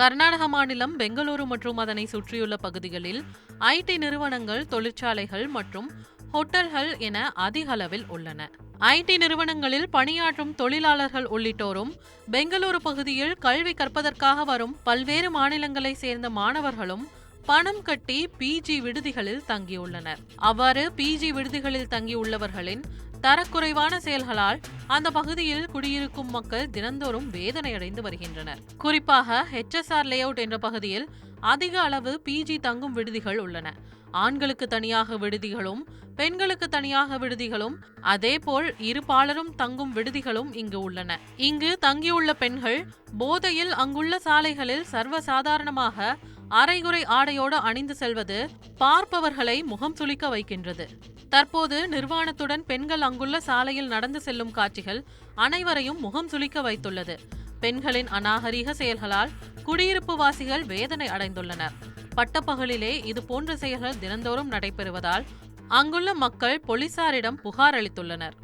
கர்நாடக மாநிலம் பெங்களூரு மற்றும் அதனை சுற்றியுள்ள பகுதிகளில் ஐடி நிறுவனங்கள், தொழிற்சாலைகள் மற்றும் ஹோட்டல்கள் என அதிக அளவில் உள்ளன. ஐடி நிறுவனங்களில் பணியாற்றும் தொழிலாளர்கள் உள்ளிட்டோரும் பெங்களூரு பகுதியில் கல்வி கற்பதற்காக வரும் பல்வேறு மாநிலங்களை சேர்ந்த மாணவர்களும் பணம் கட்டி பிஜி விடுதிகளில் தங்கியுள்ளனர். அவ்வாறு பிஜி விடுதிகளில் தங்கியுள்ளவர்களின் தரக்குறைவான செயல்களால் அந்த பகுதியில் குடியிருக்கும் மக்கள் தினந்தோறும் வேதனையடைந்து வருகின்றனர். குறிப்பாக HSR லேஅவுட் என்ற பகுதியில் அதிக அளவு பிஜி தங்கும் விடுதிகள் உள்ளன. ஆண்களுக்கு தனியாக விடுதிகளும் பெண்களுக்கு தனியாக விடுதிகளும் அதேபோல் இருபாலரும் தங்கும் விடுதிகளும் இங்கு உள்ளன. இங்கு தங்கியுள்ள பெண்கள் போதையில் அங்குள்ள சாலைகளில் சர்வசாதாரணமாக அரைகுறை ஆடையோடு அணிந்து செல்வது பார்ப்பவர்களை முகம் சுளிக்க வைக்கின்றது. தற்போது நிர்வாணத்துடன் பெண்கள் அங்குள்ள சாலையில் நடந்து செல்லும் காட்சிகள் அனைவரையும் முகம் சுளிக்க வைத்துள்ளது. பெண்களின் அநாகரீக செயல்களால் குடியிருப்பு வாசிகள் வேதனை அடைந்துள்ளனர். பட்டப்பகலிலே இது போன்ற செயல்கள் தினந்தோறும் நடைபெறுவதால் அங்குள்ள மக்கள் போலீசாரிடம் புகார் அளித்துள்ளனர்.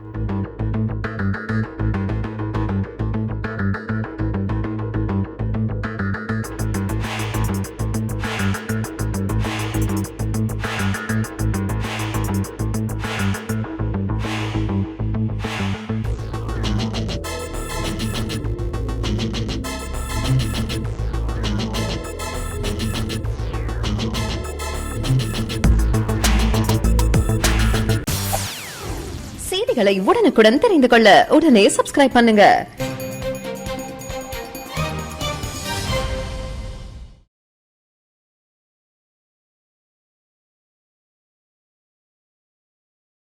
செய்திகளை உடனுக்குடன் தெரிந்து கொள்ள உடனே சப்ஸ்கிரைப் பண்ணுங்க.